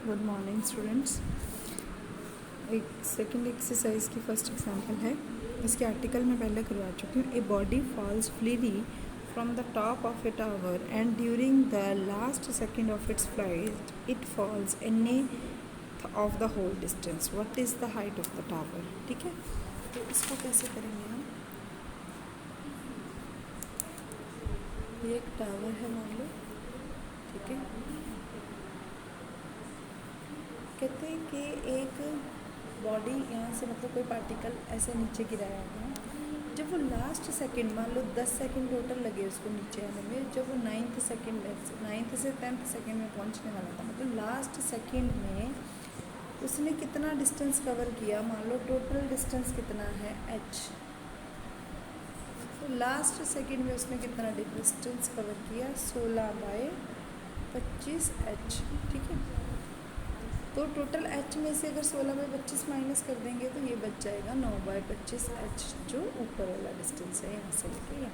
Good morning students. एक second exercise की first example है। इसके आर्टिकल में पहले करवा चुकी हूँ। A body falls freely from the top of a tower and during the last second of its flight it falls nth of the whole distance. What is the height of the tower? ठीक है, तो इसको कैसे करेंगे हम? ये एक tower है मान लो, ठीक है। कहते हैं कि एक बॉडी यहाँ से मतलब कोई पार्टिकल ऐसे नीचे गिराया गया। जब वो लास्ट सेकंड, मान लो 10 सेकंड टोटल लगे उसको नीचे आने में, जब वो 9th से 10th सेकंड में पहुँचने वाला था, मतलब लास्ट सेकंड में उसने कितना डिस्टेंस कवर किया? मान लो टोटल डिस्टेंस कितना है h, तो लास्ट सेकंड में उसने कितना डिस्टेंस कवर किया? 16/25h, ठीक है। तो टोटल h में से अगर 16/25 माइनस कर देंगे तो ये बच जाएगा 9/25h, जो ऊपर वाला डिस्टेंस है यहाँ से लेके यहाँ,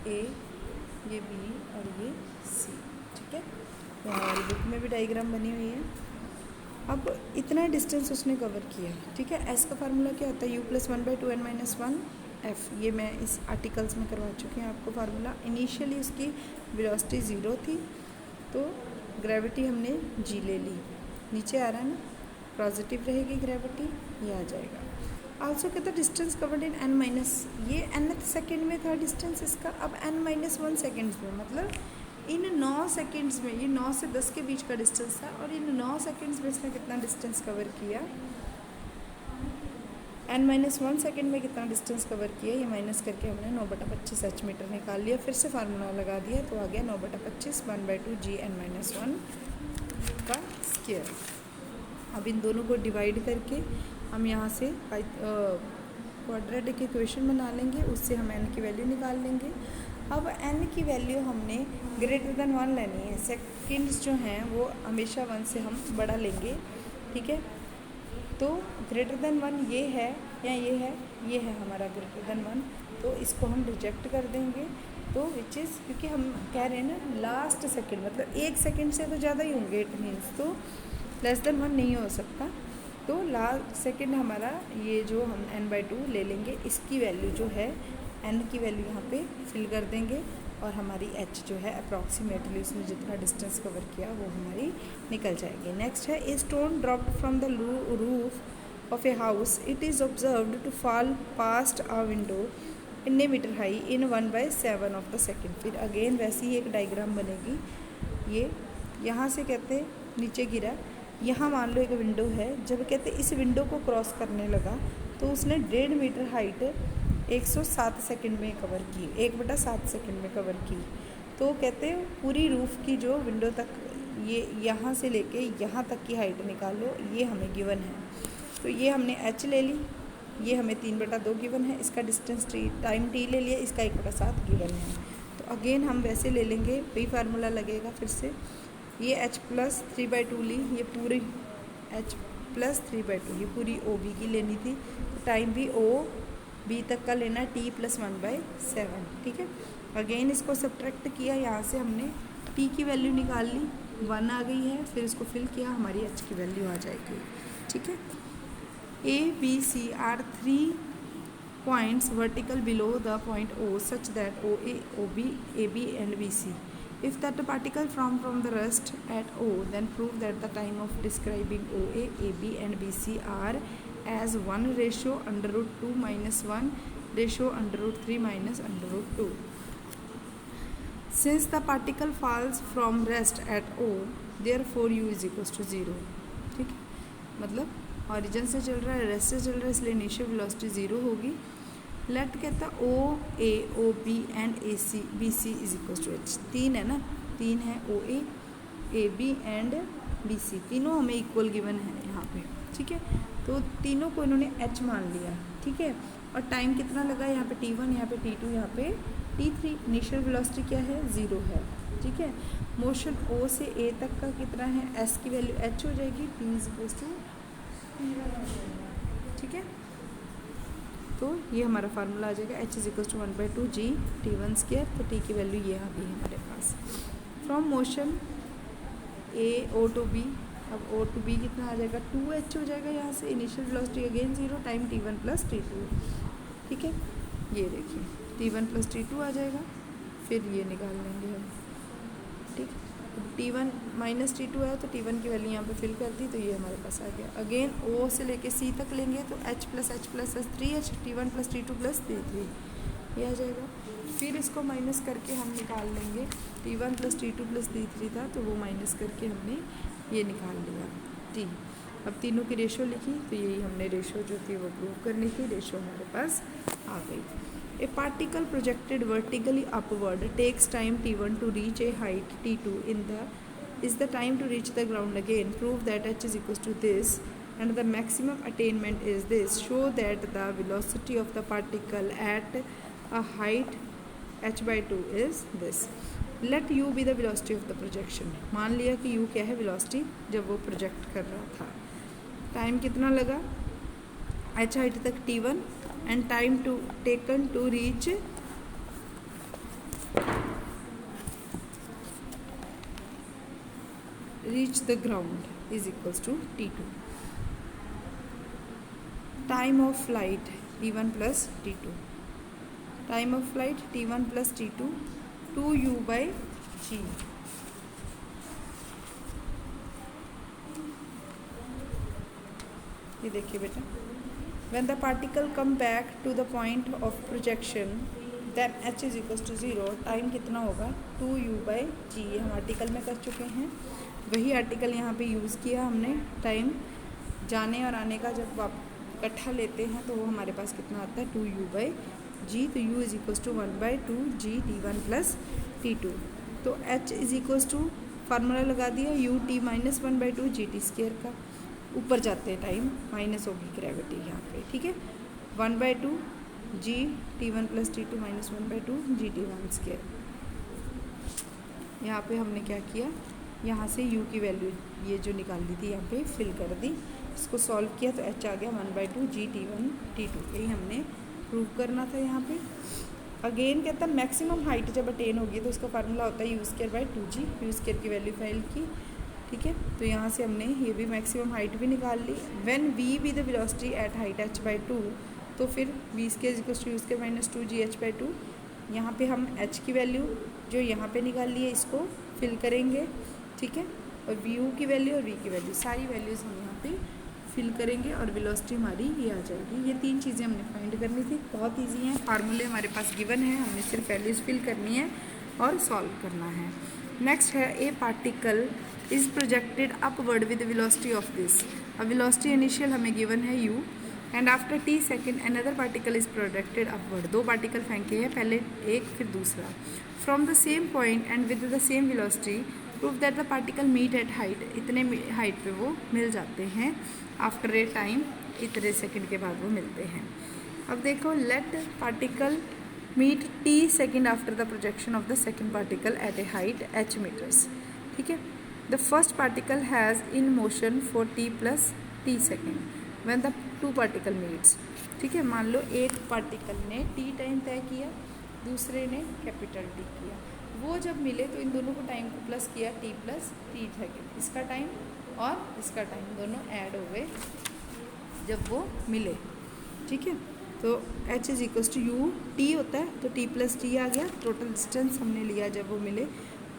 ए, ये बी और ये सी, ठीक है। तो हमारी बुक में भी डायग्राम बनी हुई है। अब इतना डिस्टेंस उसने कवर किया, ठीक है। एस का फार्मूला क्या होता है? u+1/2n - 1f। ये मैं इस आर्टिकल्स में करवा चुकी हूँ आपको फार्मूला। इनिशियली उसकी वेलोसिटी 0 थी, तो ग्रेविटी हमने g ले ली। नीचे आ रहा है ना, पॉजिटिव रहेगी ग्रेविटी, ये आ जाएगा। आल्सो कहता है डिस्टेंस कवर्ड इन n-, ये nth सेकेंड में था डिस्टेंस इसका। अब n-1 सेकेंड्स में, मतलब इन 9 सेकेंड्स में, ये 9 से 10 के बीच का डिस्टेंस था, और इन 9 सेकेंड्स में इसने कितना डिस्टेंस कवर किया? n-1 सेकेंड में कितना डिस्टेंस कवर किया? ये माइनस करके हमने 9/25h मीटर निकाल लिया। फिर से फार्मूला लगा दिया तो आ गया 9/25 1/2 gn-1 का स्क्वायर। अब इन दोनों को डिवाइड करके हम यहाँ से क्वाड्रेटिक इक्वेशन बना लेंगे, उससे हम n की वैल्यू निकाल लेंगे। अब n की वैल्यू हमने ग्रेटर देन 1 लेनी है। सेकंड्स जो हैं वो हमेशा 1 से हम बड़ा लेंगे, ठीक है। तो ग्रेटर देन 1 ये है या ये है हमारा ग्रेटर देन 1, तो इसको हम रिजेक्ट कर देंगे। तो विच इज़, क्योंकि हम कह रहे हैं ना लास्ट सेकंड, मतलब 1 सेकंड से तो ज़्यादा ही होंगे, इट मीन्स तो लेस देन 1 नहीं हो सकता। तो लास्ट सेकंड हमारा ये जो हम n/2 ले लेंगे, इसकी वैल्यू जो है n की वैल्यू यहाँ पे फिल कर देंगे, और हमारी h जो है अप्रॉक्सीमेटली उसने जितना डिस्टेंस कवर किया वो हमारी निकल जाएगी। नेक्स्ट है a stone dropped from the roof of a house, it is observed to fall past a window इतने metre high in 1/7 of the second. फिर अगेन वैसी ही एक डायग्राम बनेगी। ये यहाँ से कहते नीचे गिरा, यहाँ मान लो एक विंडो है। जब कहते इस विंडो को क्रॉस करने लगा तो उसने 1.5 मीटर हाइट 107 सेकंड में कवर की, 1/7 सेकंड में कवर की। तो कहते पूरी रूफ़ की जो विंडो तक, ये यहाँ से लेके यहाँ तक की हाइट निकालो, ये हमें गिवन है। तो ये हमने h ले ली, ये हमें 3/2 गिवन है, इसका डिस्टेंस टाइम t ले लिया, इसका 1/7 गिवन है। तो अगेन हम वैसे ले लेंगे, वही फार्मूला लगेगा फिर से। ये h+3/2 ली, ये पूरी h+3/2, ये पूरी OB की लेनी थी। तो टाइम भी OB तक का लेना, t+1/7, ठीक है। अगेन इसको सब्ट्रैक्ट किया, यहाँ से हमने t की वैल्यू निकाल ली, 1 आ गई है। फिर इसको फिल किया, हमारी h की वैल्यू आ जाएगी, ठीक है। A, B, C are 3 points vertical below the point O such that OA, OB, AB and BC. If that particle from the rest at O, then prove that the time of describing OA, AB and BC are as 1:√2 - 1:√3 - √2. Since the particle falls from rest at O, therefore U is equals to 0, ठीक है। मतलब origin से चल रहा है, rest से चल रहा है, इसलिए इनिशियल वेलोसिटी 0 होगी। लेट कहता है OA, OB and AC, BC is equal to h। 3 है ना, 3 है OA, AB एंड BC, तीनों हमें इक्वल गिवन है यहाँ पे, ठीक है। तो तीनों को इन्होंने h मान लिया, ठीक है। और टाइम कितना लगा? यहाँ पे t1, यहाँ पे t2, यहाँ पे t3। इनिशियल वेलोसिटी क्या है? 0 है, ठीक है। मोशन O से A तक का कितना है? s की वैल्यू h हो जाएगी, t इज इक्वल टू, ठीक है। तो ये हमारा फार्मूला आ जाएगा, h is equal to 1/2 g t1²। तो t की वैल्यू ये आ गई हमारे पास। From motion A O to B, अब O to B कितना आ जाएगा 2H हो जाएगा यहाँ से, initial velocity again 0 time T1 plus T2, ठीक है। ये देखिए T1 प्लस T2 आ जाएगा, फिर ये निकाल लेंगे हम, ठीक। T1 माइनस T2 है तो T1 की वैल्यू यहाँ पे फिल कर दी, तो ये हमारे पास आ गया। अगेन O से लेके C तक लेंगे तो H plus 3H T1 plus T2 plus T3 ये आ जाएगा। फिर इसको माइनस करके हम निकाल लेंगे, T1 plus T2 plus T3 था तो वो माइनस करके हमने ये निकाल लिया T। अब तीनों की रेशो लिखी, तो यही हमने रेशो जो थी वो प्रूव करनी थी, रेशो हमारे पास आ गई। A particle projected vertically upward takes time T1 to reach a height T2 is the time to reach the ground again. Prove that h is equals to this and the maximum attainment is this. Show that the velocity of the particle at a height h by 2 is this. Let u be the velocity of the projection. मान लिया कि u क्या है velocity जब वो project कर रहा था। टाइम कितना लगा h हाइट तक T1 and time to taken to reach the ground is equals to T2. Time of flight T1 plus T2. Time of flight T1 plus T2 2u by g. ये देखिए बेटा, when the particle come back to the point of projection then h is equals to 0. Time कितना होगा 2u by g, ये हम article में कर चुके हैं, वही आर्टिकल यहाँ पे यूज़ किया हमने। टाइम जाने और आने का जब आप इकट्ठा लेते हैं तो वो हमारे पास कितना आता है 2u by g, तो u is equals to 1/2 g T1 plus T2। तो h is equals to formula लगा दिया u t माइनस 1/2 GT² का, ऊपर जाते हैं टाइम माइनस होगी ग्रेविटी यहाँ पे, ठीक है। 1/2 g T1 plus T2 minus 1/2 GT1²। यहाँ पे हमने क्या किया, यहाँ से u की वैल्यू ये जो निकाल दी थी यहाँ पे फिल कर दी, इसको सॉल्व किया तो h आ गया 1/2 g T1 T2। यही हमने प्रूव करना था यहाँ पे। अगेन कहता है मैक्सिमम हाइट जब अटेन होगी तो उसका फार्मूला होता है u²/2g, u² की वैल्यू फाइल की, ठीक है। तो यहाँ से हमने ये भी मैक्सिमम हाइट भी निकाल ली। When v be the velocity at height h by 2, तो फिर v² equals to u² minus 2g h by 2। यहाँ पे हम h की वैल्यू जो यहाँ पे निकाल ली है इसको फिल करेंगे, ठीक है। और u की वैल्यू और v की वैल्यू सारी वैल्यूज़ हम यहाँ पे फिल करेंगे और वेलोसिटी हमारी ये आ जाएगी। ये तीन चीज़ें हमने फाइंड करनी थी, बहुत ईजी हैं, फार्मूले हमारे पास गिवन है, हमने सिर्फ वैल्यूज़ फिल करनी है और सॉल्व करना है। नेक्स्ट है a particle is projected upward with velocity of this. अब वेलोसिटी इनिशियल हमें गिवन है u and after t second another particle is projected upward. दो पार्टिकल फेंके हैं, पहले एक फिर दूसरा, from the same point and with the same velocity. Prove that the particle meet at height, इतने हाइट पे वो मिल जाते हैं, आफ्टर ए टाइम इतने सेकंड के बाद वो मिलते हैं। अब देखो, let particle meet t second after the projection of the second particle at a height h metres, ठीक है। The first particle has in motion for t plus t second when the two particle meets, ठीक है। मान लो एक particle ने t time तय किया, दूसरे ने कैपिटल T किया, वो जब मिले तो इन दोनों को टाइम को प्लस किया t प्लस t सेकेंड, इसका टाइम और इसका टाइम दोनों ऐड हो गए जब वो मिले, ठीक है। तो h is equals to u, t होता है तो t प्लस t आ गया, टोटल डिस्टेंस हमने लिया जब वो मिले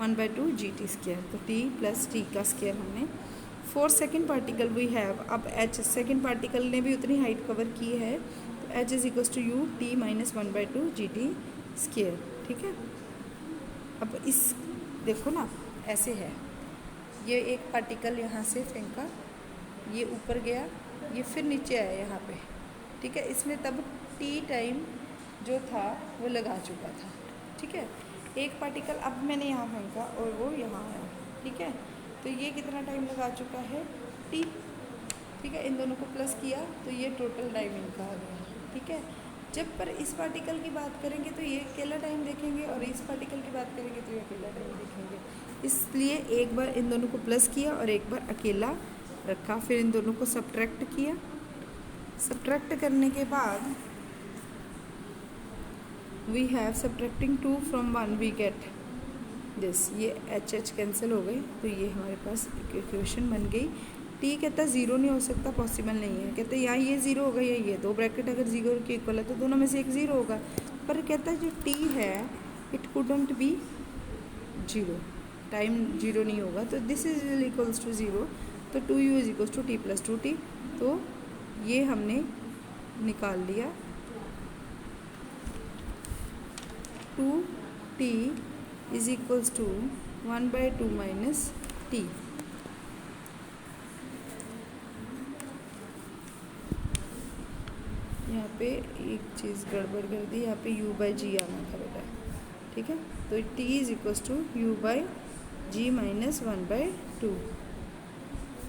1/2 GT², तो t प्लस t का स्क्वायर हमने। For second particle we have, अब h सेकेंड पार्टिकल ने भी उतनी हाइट कवर की है, तो h is equals to u t minus 1/2 GT², ठीक है। अब इस देखो ना ऐसे है, ये एक पार्टिकल यहाँ से फेंका, ये ऊपर गया, ये फिर नीचे आया यहाँ पे, ठीक है। इसने तब t टाइम जो था वो लगा चुका था, ठीक है। एक पार्टिकल अब मैंने यहाँ फेंका और वो यहाँ आया, ठीक है। तो ये कितना टाइम लगा चुका है t, ठीक है। इन दोनों को प्लस किया तो ये टोटल टाइम इनका आ गया, ठीक है। जब पर इस पार्टिकल की बात करेंगे तो ये अकेला टाइम देखेंगे और इस पार्टिकल की बात करेंगे तो ये अकेला टाइम देखेंगे, इसलिए एक बार इन दोनों को प्लस किया और एक बार अकेला रखा, फिर इन दोनों को सब्ट्रैक्ट किया। सब्ट्रैक्ट करने के बाद we have subtracting 2 from 1 we get this, ये एच एच कैंसिल हो गए, तो ये हमारे पास इक्वेशन बन गई। टी कहता है ज़ीरो नहीं हो सकता, पॉसिबल नहीं है। कहते हैं यहाँ ये ज़ीरो होगा या ये, दो ब्रैकेट अगर ज़ीरो के इक्वल है तो दोनों में से एक ज़ीरो होगा। पर कहता है जो टी है it couldn't be zero, time zero नहीं होगा, तो this is equals to zero, तो two u is equals to t plus two t. तो ये हमने निकाल लिया, two t is equals to 1/2 minus t. यहाँ पे एक चीज़ गड़बड़ कर दी, यहाँ पे u बाई जी आना था बेटा, ठीक है। तो t is equals to u by G minus 1/2,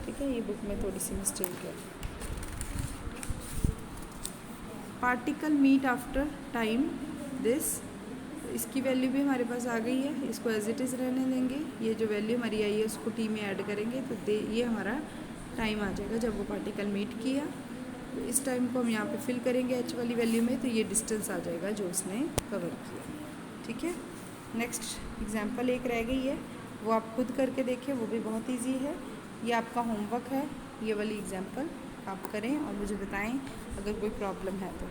ठीक है। ये बुक में थोड़ी सी मिस्टेक है। Particle meet after time this, इसकी वैल्यू भी हमारे पास आ गई है, इसको एज इट इज़ रहने देंगे। ये जो वैल्यू हमारी आई है उसको t में ऐड करेंगे, तो ये हमारा टाइम आ जाएगा जब वो पार्टिकल मीट किया। तो इस टाइम को हम यहाँ पे फिल करेंगे h वाली वैल्यू में, तो ये डिस्टेंस आ जाएगा जो उसने कवर किया, ठीक है। नेक्स्ट एग्जांपल एक रह गई है, वो आप खुद करके देखिए, वो भी बहुत इजी है। ये आपका होमवर्क है, ये वाली एग्जांपल आप करें और मुझे बताएं अगर कोई प्रॉब्लम है तो।